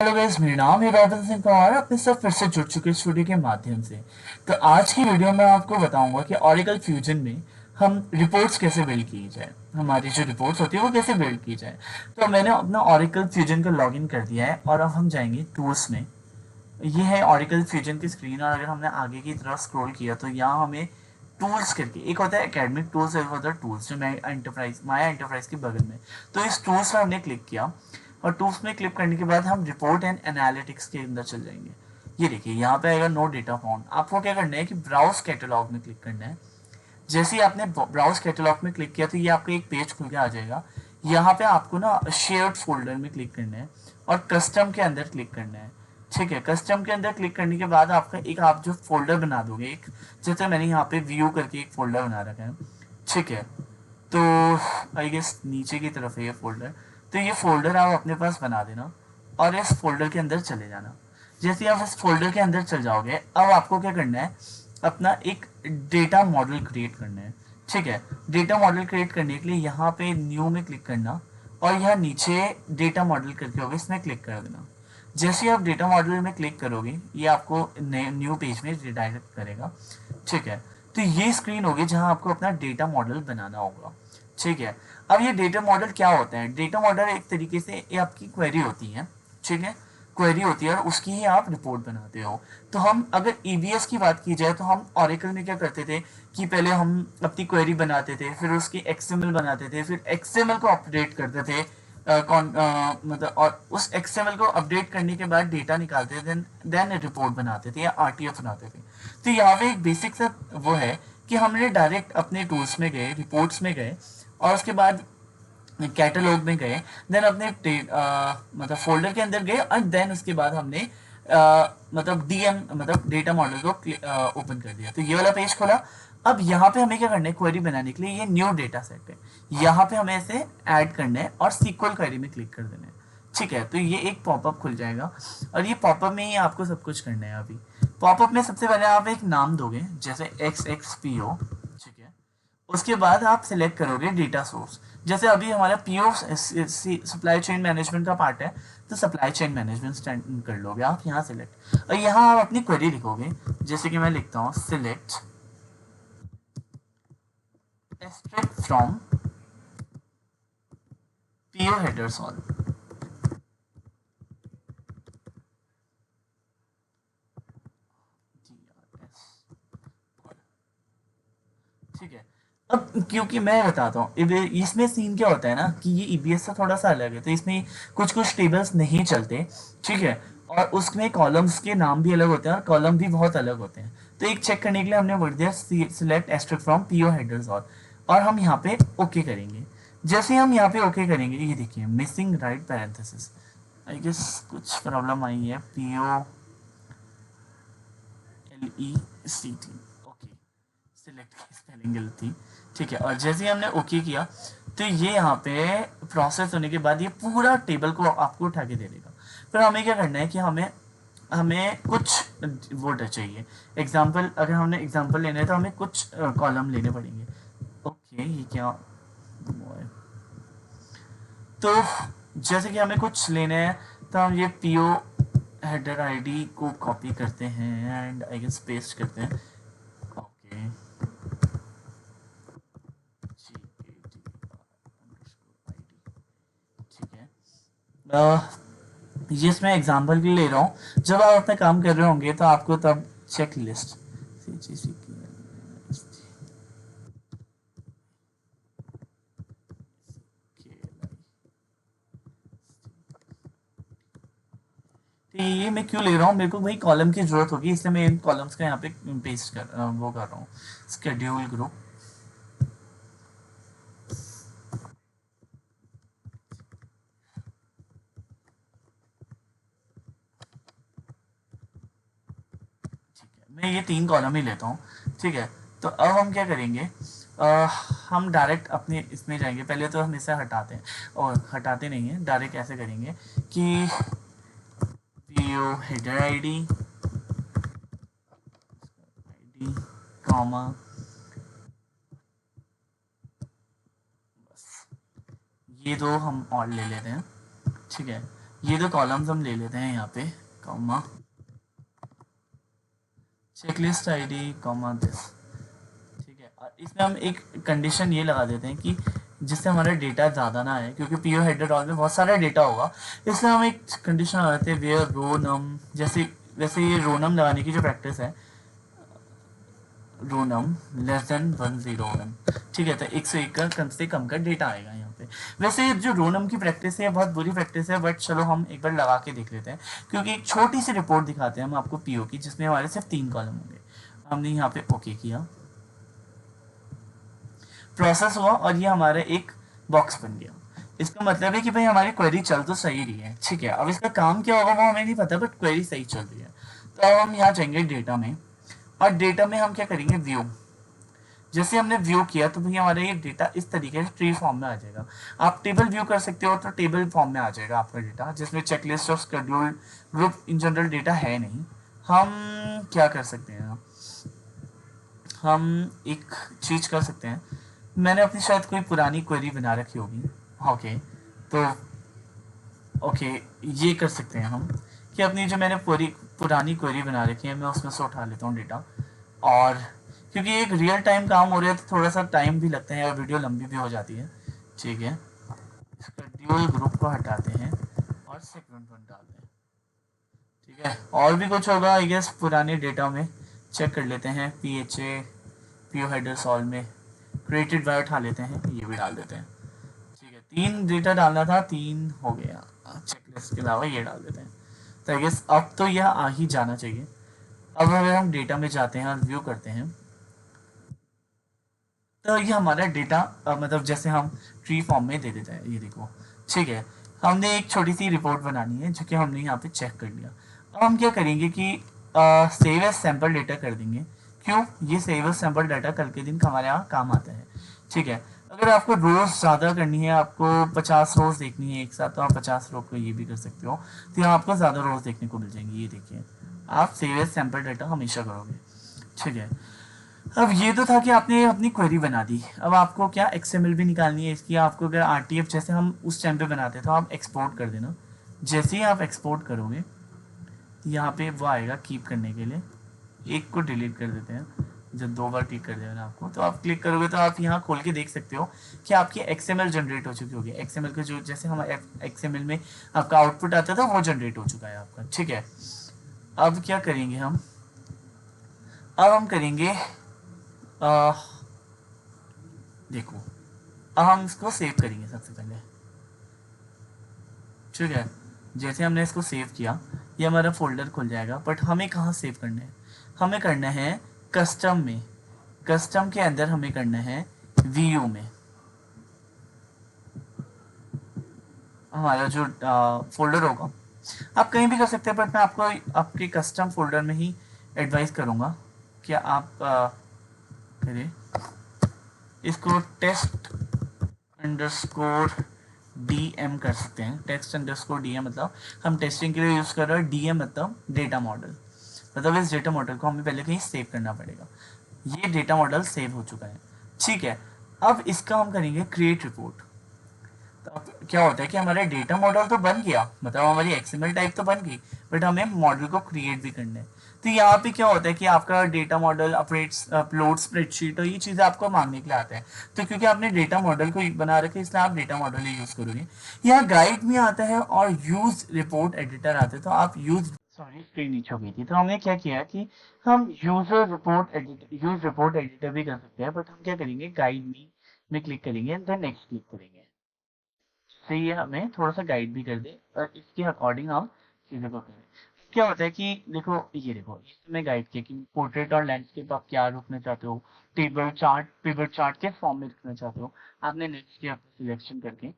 Hello guys, मेरा नाम है राधा सिंह कुमार। अपने सब फिर से जुड़ चुके इस वीडियो के माध्यम से। तो आज की वीडियो में आपको बताऊंगा कि ऑरेकल फ्यूजन में हम रिपोर्ट्स कैसे बिल्ड की जाए, हमारी जो रिपोर्ट्स होती है वो कैसे बिल्ड की जाए। तो मैंने अपना ऑरेकल फ्यूजन का लॉगिन कर दिया है और अब हम जाएंगे टूल्स में। ये है ऑरेकल फ्यूजन की स्क्रीन, और अगर हमने आगे की तरफ स्क्रॉल किया तो यहाँ हमें टूल्स करके एक होता है एकेडमिक टूल्स, एक होता है टूल्स जो माया एंटरप्राइज के बगल में। तो इस टूल्स पर हमने क्लिक किया और टूल्स में क्लिक करने के बाद हम रिपोर्ट एंड एनालिटिक्स के अंदर चल जाएंगे। ये देखिए यहाँ पे आएगा नो डेटा फाउंड। आपको क्या करना है कि ब्राउज कैटलॉग में क्लिक करना है। जैसे ही आपने ब्राउज कैटलॉग में क्लिक किया तो ये आपका एक पेज खुल के आ जाएगा। यहाँ पे आपको ना शेयर्ड फोल्डर में क्लिक करना है और कस्टम के अंदर क्लिक करना है। ठीक है, कस्टम के अंदर क्लिक करने के बाद आपका एक आप जो फोल्डर बना दोगे, एक जैसे मैंने यहाँ पे व्यू करके एक फोल्डर बना रखा है। ठीक है, तो आई गेस नीचे की तरफ है ये फोल्डर। तो ये फोल्डर आप अपने पास बना देना और इस फोल्डर के अंदर चले जाना। जैसे आप इस फोल्डर के अंदर चल जाओगे, अब आपको क्या करना है, अपना एक डेटा मॉडल क्रिएट करना है। ठीक है, डेटा मॉडल क्रिएट करने के लिए यहाँ पे न्यू में क्लिक करना और यहाँ नीचे डेटा मॉडल करके होगा, इसमें क्लिक कर देना। जैसे ही आप डेटा मॉडल में क्लिक करोगे ये आपको न्यू पेज में रिडायरेक्ट करेगा। ठीक है, तो ये स्क्रीन होगी जहां आपको अपना डेटा मॉडल बनाना होगा। ठीक है, अब ये डेटा मॉडल क्या होता है? डेटा मॉडल एक तरीके से ये आपकी क्वेरी होती है। ठीक है, क्वेरी होती है और उसकी ही आप रिपोर्ट बनाते हो। तो हम अगर ईबीएस की बात की जाए तो हम ऑरेकल में क्या करते थे कि पहले हम अपनी क्वेरी बनाते थे, फिर उसकी एक्सएमएल बनाते थे, फिर एक्सएमएल को अपडेट करते थे। मतलब और उस एक्सएमएल को अपडेट करने के बाद डेटा निकालते थे, देन रिपोर्ट बनाते थे या आरटीएफ बनाते थे। तो यहाँ पे एक बेसिक सा वो है कि हमने डायरेक्ट अपने टूल्स में गए, रिपोर्ट्स में गए और उसके बाद कैटलॉग में गए, देन अपने मतलब फोल्डर के अंदर गए और देन उसके बाद हमने मतलब डीएम मतलब डेटा मॉडल को ओपन कर दिया। तो ये वाला पेज खोला। अब यहाँ पे हमें क्या करना है, क्वेरी बनाने के लिए ये न्यू डेटा सेट है, यहाँ पे हमें इसे ऐड करना है और सीक्वल क्वेरी में क्लिक कर देना है। ठीक है, तो ये एक पॉपअप खुल जाएगा और ये पॉपअप में ही आपको सब कुछ करना है। अभी पॉपअप में सबसे पहले आप एक नाम दोगे, जैसे XXPO। ठीक है, उसके बाद आप सिलेक्ट करोगे डेटा सोर्स। जैसे अभी हमारा पीओ सप्लाई चेन मैनेजमेंट का पार्ट है, तो सप्लाई चेन मैनेजमेंट कर लोगे आप यहाँ सिलेक्ट, और यहाँ आप अपनी क्वेरी लिखोगे। जैसे कि मैं लिखता हूँ select extract from PO headers all. ठीक है, अब क्योंकि मैं बताता हूँ इसमें सीन क्या होता है ना कि ये ईबीएस से थोड़ा सा अलग है, तो इसमें कुछ कुछ टेबल्स नहीं चलते। ठीक है, और उसमें कॉलम्स के नाम भी अलग होते हैं और कॉलम भी बहुत अलग होते हैं। तो एक चेक करने के लिए हमने बोल दिया select asterisk from PO headers और हम यहाँ पे ओके करेंगे। जैसे हम यहाँ पे ओके करेंगे, ये देखिए missing right parenthesis, I guess कुछ प्रॉब्लम आई है। POLECT, ओके, सिलेक्ट की स्पेलिंग गलती। ठीक है, और जैसे ही हमने ओके किया तो ये यहाँ पे प्रोसेस होने के बाद ये पूरा टेबल को आपको उठा के दे देगा। फिर हमें क्या करना है कि हमें हमें कुछ वो चाहिए एग्जाम्पल। अगर हमने एग्जाम्पल लेना है तो हमें कुछ कॉलम लेने पड़ेंगे। ओके, ये क्या वो है? तो जैसे कि हमें कुछ लेने हैं तो हम ये पीओ हेडर आईडी को कॉपी करते हैं एंड आई गेस पेस्ट करते हैं। ओके, ठीक है, ये मैं एग्जांपल के लिए ले रहा हूँ। जब आप अपना काम कर रहे होंगे तो आपको तब चेक लिस्ट तो ये मैं क्यों ले रहा हूँ, मेरे को भाई कॉलम की जरूरत होगी, इसलिए मैं इन कॉलम्स का यहाँ पे पेस्ट कर वो कर रहा हूँ, स्केड्यूल ग्रुप। ठीक है, मैं ये 3 कॉलम ही लेता हूँ। ठीक है, तो अब हम क्या करेंगे, हम डायरेक्ट अपने इसमें जाएंगे। पहले तो हम इसे हटाते हैं, और हटाते नहीं है, डायरेक्ट ऐसे करेंगे कि पीओ हेडर आईडी कॉमा, ये दो हम और ले लेते हैं। ठीक है, ये दो कॉलम्स हम ले लेते हैं यहाँ पे, comma checklist ID comma this. ठीक है, और इसमें हम एक कंडीशन ये लगा देते हैं कि जिससे हमारा डेटा ज़्यादा ना आए, क्योंकि पीओ हेडर ऑल में बहुत सारा डेटा होगा, इसलिए हम एक कंडीशन लगाते हैं वेयर रो नम। जैसे वैसे ये रो नम लगाने की जो प्रैक्टिस है, रो नम लेस देन 101। ठीक है, तो 101 का कम से कम का डेटा आएगा यहाँ पे। वैसे ये जो रो नम की प्रैक्टिस है बहुत बुरी प्रैक्टिस है, बट चलो हम एक बार लगा के देख लेते हैं, क्योंकि एक छोटी सी रिपोर्ट दिखाते हैं हम आपको पीओ की, जिसमें हमारे सिर्फ 3 कॉलम होंगे। हमने यहाँ पे ओके किया, प्रोसेस हुआ और ये हमारा एक बॉक्स बन गया। इसका मतलब है कि भाई हमारी क्वेरी चल तो सही रही है। ठीक है, अब इसका काम क्या होगा वो हमें नहीं पता, बट क्वेरी सही चल रही है। तो अब हम यहाँ जाएंगे डेटा में, और डेटा में हम क्या करेंगे, व्यू। जैसे हमने व्यू किया तो भैया हमारा ये डेटा इस तरीके से ट्री फॉर्म में आ जाएगा। आप टेबल व्यू कर सकते हो तो टेबल फॉर्म में आ जाएगा आपका डेटा, जिसमें चेकलिस्ट और schedule group in general data है नहीं। हम क्या कर सकते हैं, हम एक चीज कर सकते हैं। मैंने अपनी शायद कोई पुरानी क्वेरी बना रखी होगी। ओके, तो ओके, ये कर सकते हैं हम कि अपनी जो मैंने पूरी पुरानी क्वेरी बना रखी है मैं उसमें से उठा लेता हूँ डेटा। और क्योंकि एक रियल टाइम काम हो रहा है तो थोड़ा सा टाइम भी लगता है और वीडियो लंबी भी हो जाती है। ठीक है, शेड्यूल ग्रुप को हटाते हैं और सेगमेंट वन डालते हैं। ठीक है, और भी कुछ होगा आई गेस पुराने डेटा में, चेक कर लेते हैं। P H A PO header solve में क्रिएटेड बाय उठा लेते हैं, ये भी डाल देते हैं। ठीक है, 3 डेटा डालना था, 3 हो गया। चेकलिस्ट के अलावा ये डाल देते हैं। तो आई गेस अब तो यह आ ही जाना चाहिए। अब अगर हम डेटा में जाते हैं और व्यू करते हैं, तो ये हमारा डेटा मतलब जैसे हम ट्री फॉर्म में दे देता है, ये देखो। ठीक है, हमने एक छोटी सी रिपोर्ट बनानी है जो कि हमने यहाँ पे चेक कर लिया। अब हम क्या करेंगे कि सेव एज सैम्पल डेटा कर देंगे। क्यों, ये सेव एज सैम्पल डाटा कल के दिन हमारे यहाँ काम आता है। ठीक है, अगर आपको रोज ज़्यादा करनी है, आपको 50 रोज देखनी है एक साथ, तो आप 50 रोज को ये भी कर सकते हो, तो यहाँ आपको ज़्यादा रोज देखने को मिल जाएंगी। ये देखिए, आप सेव एज सैम्पल डाटा हमेशा करोगे। ठीक है, अब ये तो था कि आपने अपनी क्वेरी बना दी। अब आपको क्या एक्सएमएल भी निकालनी है इसकी। आपको अगर आरटीएफ जैसे हम उस टाइम पे बनाते तो आप एक्सपोर्ट कर देना। जैसे ही आप एक्सपोर्ट करोगे यहाँ पे वो आएगा कीप करने के लिए, एक को डिलीट कर देते हैं। जब 2 बार क्लिक कर देगा ना आपको, तो आप क्लिक करोगे तो आप यहाँ खोल के देख सकते हो कि आपकी एक्सएमएल जनरेट हो चुकी होगी। एक्सएमएल का जो जैसे हम एक्सएमएल में आपका आउटपुट आता था वो जनरेट हो चुका है आपका। ठीक है, अब क्या करेंगे हम, अब हम करेंगे आ, देखो, अब हम इसको सेव करेंगे सबसे पहले। ठीक है, जैसे हमने इसको सेव किया ये हमारा फोल्डर खुल जाएगा, बट हमें कहाँ सेव करना है, हमें करना है कस्टम में। कस्टम के अंदर हमें करना है व्यू में, हमारा जो फोल्डर होगा। आप कहीं भी कर सकते हैं, बट मैं आपको आपके कस्टम फोल्डर में ही एडवाइस करूँगा कि आप करें इसको टेस्ट अंडरस्कोर डीएम कर सकते हैं। टेक्स्ट अंडरस्कोर डीएम मतलब हम टेस्टिंग के लिए यूज कर रहे हैं, डीएम मतलब डेटा मॉडल। मतलब इस डेटा मॉडल को हमें पहले कहीं सेव करना पड़ेगा। ये डेटा मॉडल सेव हो चुका है। ठीक है, अब इसका हम करेंगे क्रिएट रिपोर्ट। तो अब क्या होता है कि हमारा डेटा मॉडल तो बन गया, मतलब हमारी एक्सएमएल टाइप तो बन गई, बट हमें मॉडल को क्रिएट भी करना है। तो यहाँ पे क्या होता है कि आपका डेटा मॉडल अपलोड स्प्रेडशीट और ये चीज़ें आपको मांगने के लिए आता है। तो क्योंकि आपने डेटा मॉडल को बना रखा है इसलिए आप डेटा मॉडल ही यूज़ करोगे। यहाँ गाइड में आता है और यूज रिपोर्ट एडिटर आता है, तो आप यूज सॉरी स्क्रीन नीचे हो गई थी। तो हमने क्या किया कि हम यूज रिपोर्ट एडिटर भी कर सकते हैं, बट हम क्या करेंगे गाइड में क्लिक करेंगे, देन नेक्स्ट क्लिक करेंगे। तो ये हमें थोड़ा सा गाइड भी कर दे और इसके अकॉर्डिंग हम चीज़ों को करें। क्या होता है कि देखो, ये देखो इसमें गाइड किया कि पोर्ट्रेट और लैंडस्केप आप क्या रखना चाहते हो, टेबल चार्ट पिवट चार्ट के फॉर्म में रखना चाहते हो। आपने नेक्स्ट किया अपना सिलेक्शन करके,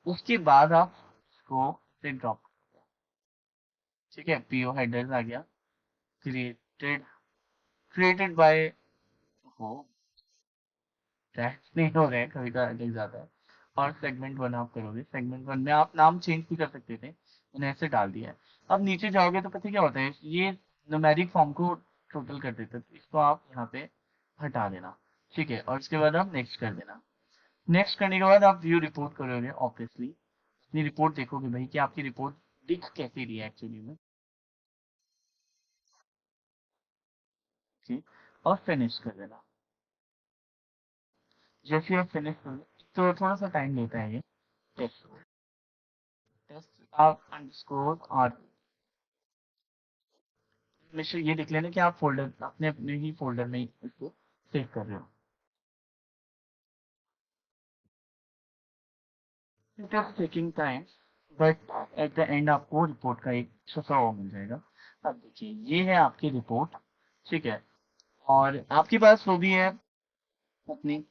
उसके बाद आप इसको से ड्रॉप। ठीक है, पीओ हेडर्स आ गया, क्रिएटेड क्रिएटेड बाय हो, टैक्स नहीं हो रहे हैं कभी कभी अटक जाता है। और सेगमेंट वन आप करोगे, सेगमेंट वन में आप नाम चेंज भी कर सकते थे, मैंने ऐसे डाल दिया है। अब नीचे जाओगे तो पता है क्या होता है, ये न्यूमेरिक फॉर्म को टोटल कर देता है, तो इसको आप यहाँ पे हटा देना। ठीक है, और इसके बाद आप नेक्स्ट कर देना। नेक्स्ट करने के बाद आप व्यू रिपोर्ट करोगे, ऑब्वियसली अपनी रिपोर्ट देखोगे भाई कि आपकी रिपोर्ट दिख कैसी रही है एक्चुअली में। ठीक, और फिनिश कर देना। जैसे आप फिनिश कर तो थोड़ा सा टाइम लेता है ये। टेस्ट टेस्ट आप अंडरस्कोर और हमेशा ये लिख लेना कि आप फोल्डर अपने अपने ही फोल्डर में इसको सेव कर रहे हो। It is taking time, but at the end आपको रिपोर्ट का एक छपा हुआ मिल जाएगा। अब देखिए ये है आपकी रिपोर्ट, ठीक है। और आपके पास वो भी है अपनी,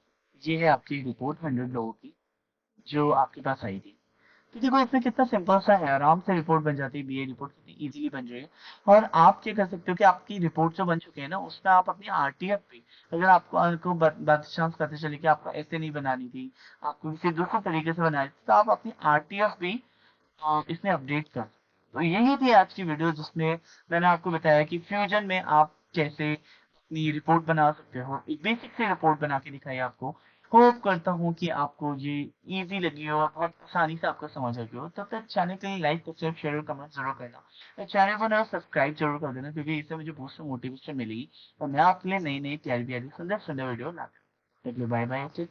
ये है आपकी रिपोर्ट 100 लोगों की जो आपके पास आई थी। तो देखो इसमें कितना सिंपल सा है, आराम से रिपोर्ट बन जाती है, बीए रिपोर्ट कितनी इजीली बन रही है। और आप क्या कर सकते हो कि आपकी रिपोर्ट जो बन चुके हैं ना उसमें आप अपनी आरटीएफ पे, अगर आपको बात चांस पता चले कि आपको ऐसे नहीं बनानी थी, आपको किसी दूसरे तरीके से बनानी थी, तो आप अपनी आरटीएफ भी इसमें अपडेट कर सकते हो। तो यही थी आज की वीडियो जिसमें मैंने आपको बताया कि फ्यूजन में आप कैसे अपनी रिपोर्ट बना सकते हो, एक बेसिक से रिपोर्ट बना के दिखाई आपको। होप करता हूँ कि आपको ये इजी लगी हो और बहुत आसानी से आपको समझ आ गया हो। तब तक चैनल के लिए लाइक सब्सक्राइब शेयर और कमेंट जरूर करना और चैनल को ना सब्सक्राइब जरूर कर देना, क्योंकि इससे मुझे बूस्ट मोटिवेशन मिलेगी और मैं आपके लिए नई नई प्यारी प्यारी सुंदर सुंदर वीडियो लाता हूँ। Bye bye.